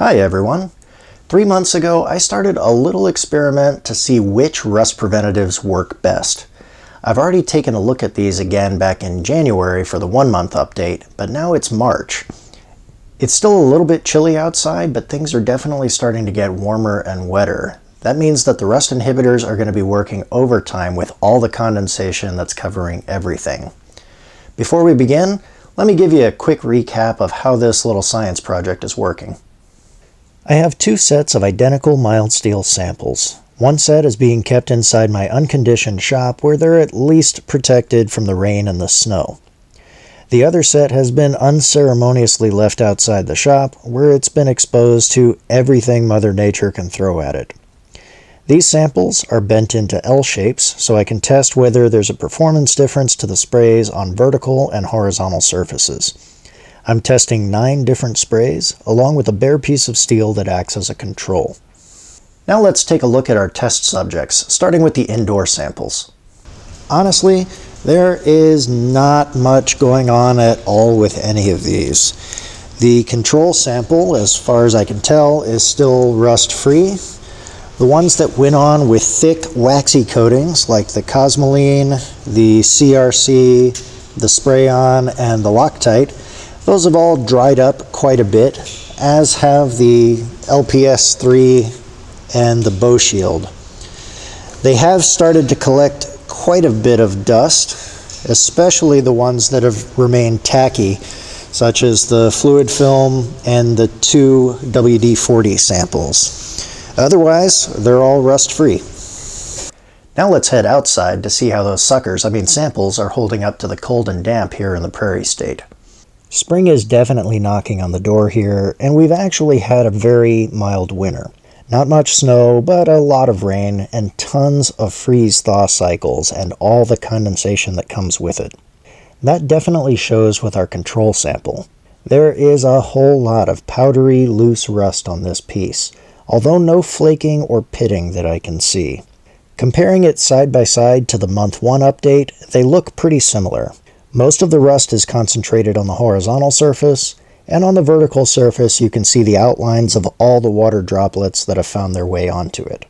Hi everyone. 3 months ago, I started a little experiment to see which rust preventatives work best. I've already taken a look at these again back in January for the 1-month update, but now it's March. It's still a little bit chilly outside, but things are definitely starting to get warmer and wetter. That means that the rust inhibitors are going to be working overtime with all the condensation that's covering everything. Before we begin, let me give you a quick recap of how this little science project is working. I have 2 sets of identical mild steel samples. One set is being kept inside my unconditioned shop where they're at least protected from the rain and the snow. The other set has been unceremoniously left outside the shop where it's been exposed to everything Mother Nature can throw at it. These samples are bent into L shapes so I can test whether there's a performance difference to the sprays on vertical and horizontal surfaces. I'm testing 9 different sprays, along with a bare piece of steel that acts as a control. Now let's take a look at our test subjects, starting with the indoor samples. Honestly, there is not much going on at all with any of these. The control sample, as far as I can tell, is still rust-free. The ones that went on with thick, waxy coatings, like the Cosmoline, the CRC, the Spray-On, and the Loctite, those have all dried up quite a bit, as have the LPS3 and the Bow Shield. They have started to collect quite a bit of dust, especially the ones that have remained tacky, such as the fluid film and the 2 WD-40 samples. Otherwise, they're all rust-free. Now let's head outside to see how those samples are holding up to the cold and damp here in the Prairie State. Spring is definitely knocking on the door here, and we've actually had a very mild winter. Not much snow, but a lot of rain, and tons of freeze-thaw cycles, and all the condensation that comes with it. That definitely shows with our control sample. There is a whole lot of powdery, loose rust on this piece, although no flaking or pitting that I can see. Comparing it side by side to the month 1 update, they look pretty similar. Most of the rust is concentrated on the horizontal surface, and on the vertical surface you can see the outlines of all the water droplets that have found their way onto it.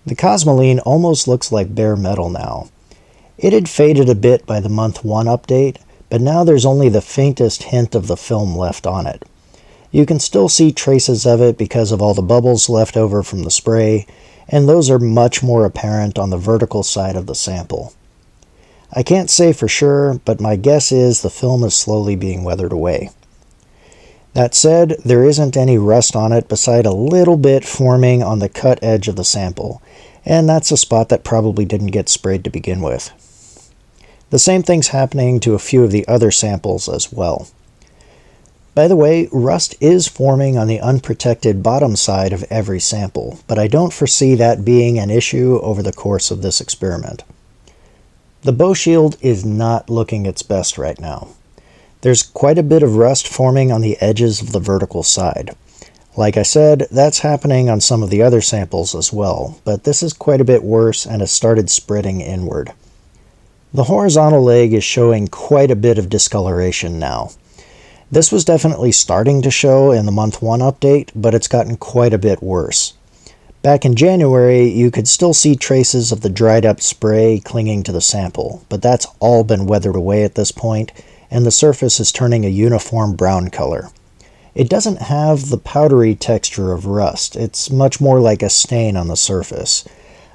The Cosmoline almost looks like bare metal now. It had faded a bit by the month 1 update, but now there's only the faintest hint of the film left on it. You can still see traces of it because of all the bubbles left over from the spray, and those are much more apparent on the vertical side of the sample. I can't say for sure, but my guess is the film is slowly being weathered away. That said, there isn't any rust on it beside a little bit forming on the cut edge of the sample, and that's a spot that probably didn't get sprayed to begin with. The same thing's happening to a few of the other samples as well. By the way, rust is forming on the unprotected bottom side of every sample, but I don't foresee that being an issue over the course of this experiment. The Bow Shield is not looking its best right now. There's quite a bit of rust forming on the edges of the vertical side. Like I said, that's happening on some of the other samples as well, but this is quite a bit worse and has started spreading inward. The horizontal leg is showing quite a bit of discoloration now. This was definitely starting to show in the month 1 update, but it's gotten quite a bit worse. Back in January, you could still see traces of the dried up spray clinging to the sample, but that's all been weathered away at this point, and the surface is turning a uniform brown color. It doesn't have the powdery texture of rust, it's much more like a stain on the surface.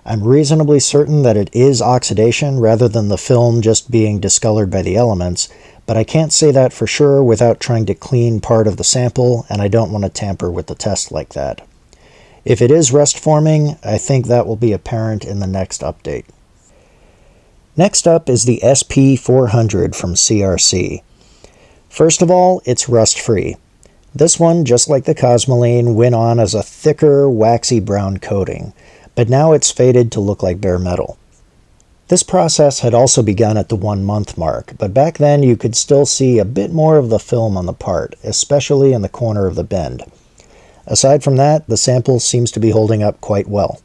I'm reasonably certain that it is oxidation rather than the film just being discolored by the elements, but I can't say that for sure without trying to clean part of the sample, and I don't want to tamper with the test like that. If it is rust forming, I think that will be apparent in the next update. Next up is the SP400 from CRC. First of all, it's rust-free. This one, just like the Cosmoline, went on as a thicker, waxy brown coating, but now it's faded to look like bare metal. This process had also begun at the 1-month mark, but back then you could still see a bit more of the film on the part, especially in the corner of the bend. Aside from that, the sample seems to be holding up quite well.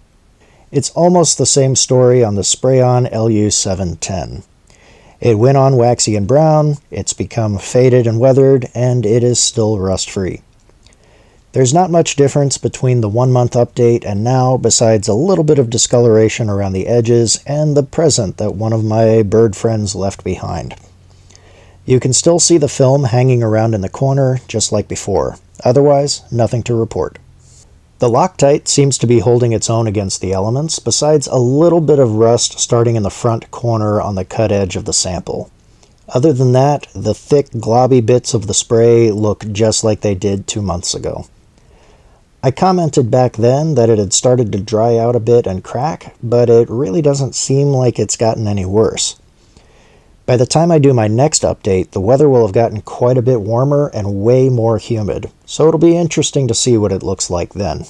It's almost the same story on the Spray-On LU710. It went on waxy and brown, it's become faded and weathered, and it is still rust-free. There's not much difference between the 1-month update and now, besides a little bit of discoloration around the edges and the present that one of my bird friends left behind. You can still see the film hanging around in the corner, just like before. Otherwise, nothing to report. The Loctite seems to be holding its own against the elements, besides a little bit of rust starting in the front corner on the cut edge of the sample. Other than that, the thick, globby bits of the spray look just like they did 2 months ago. I commented back then that it had started to dry out a bit and crack, but it really doesn't seem like it's gotten any worse. By the time I do my next update, the weather will have gotten quite a bit warmer and way more humid, so it'll be interesting to see what it looks like then.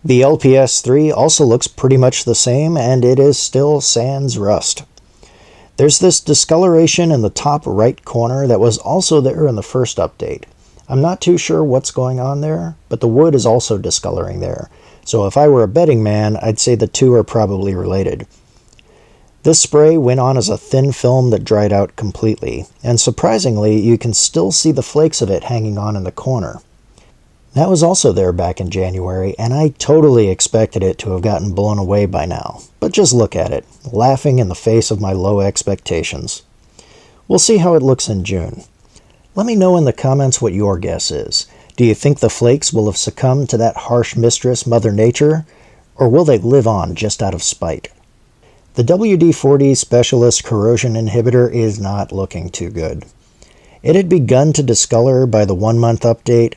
The LPS3 also looks pretty much the same, and it is still sans rust. There's this discoloration in the top right corner that was also there in the first update. I'm not too sure what's going on there, but the wood is also discoloring there, so if I were a betting man, I'd say the two are probably related. This spray went on as a thin film that dried out completely, and surprisingly, you can still see the flakes of it hanging on in the corner. That was also there back in January, and I totally expected it to have gotten blown away by now. But just look at it, laughing in the face of my low expectations. We'll see how it looks in June. Let me know in the comments what your guess is. Do you think the flakes will have succumbed to that harsh mistress, Mother Nature, or will they live on just out of spite? The WD-40 Specialist Corrosion Inhibitor is not looking too good. It had begun to discolor by the 1-month update,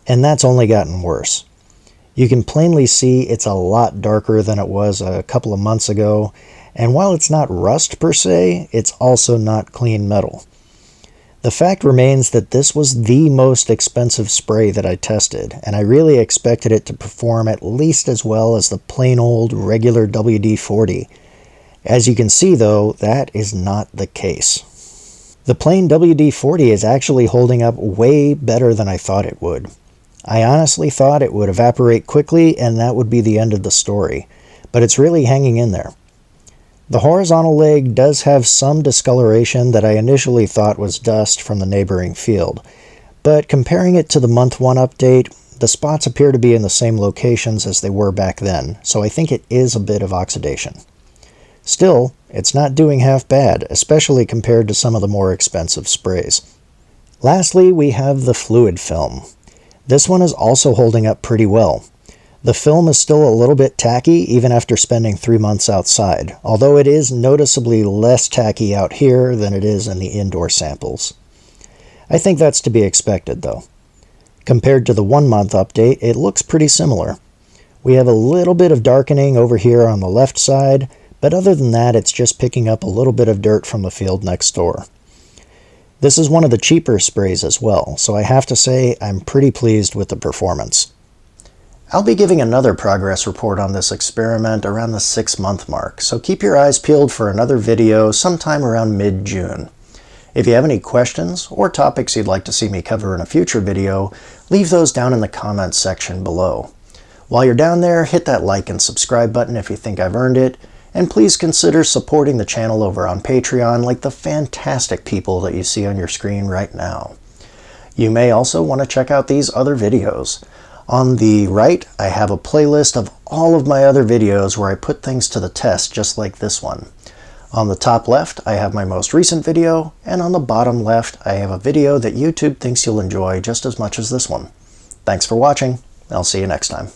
and that's only gotten worse. You can plainly see it's a lot darker than it was a couple of months ago, and while it's not rust per se, it's also not clean metal. The fact remains that this was the most expensive spray that I tested, and I really expected it to perform at least as well as the plain old regular WD-40. As you can see though, that is not the case. The plain WD-40 is actually holding up way better than I thought it would. I honestly thought it would evaporate quickly and that would be the end of the story, but it's really hanging in there. The horizontal leg does have some discoloration that I initially thought was dust from the neighboring field, but comparing it to the month 1 update, the spots appear to be in the same locations as they were back then, so I think it is a bit of oxidation. Still, it's not doing half bad, especially compared to some of the more expensive sprays. Lastly, we have the fluid film. This one is also holding up pretty well. The film is still a little bit tacky even after spending 3 months outside, although it is noticeably less tacky out here than it is in the indoor samples. I think that's to be expected though. Compared to the 1-month update, it looks pretty similar. We have a little bit of darkening over here on the left side, but other than that, it's just picking up a little bit of dirt from the field next door. This is one of the cheaper sprays as well, so I have to say I'm pretty pleased with the performance. I'll be giving another progress report on this experiment around the 6-month mark, so keep your eyes peeled for another video sometime around mid-June. If you have any questions or topics you'd like to see me cover in a future video, leave those down in the comments section below. While you're down there, hit that like and subscribe button if you think I've earned it, and please consider supporting the channel over on Patreon like the fantastic people that you see on your screen right now. You may also want to check out these other videos. On the right, I have a playlist of all of my other videos where I put things to the test just like this one. On the top left, I have my most recent video, and on the bottom left, I have a video that YouTube thinks you'll enjoy just as much as this one. Thanks for watching. I'll see you next time.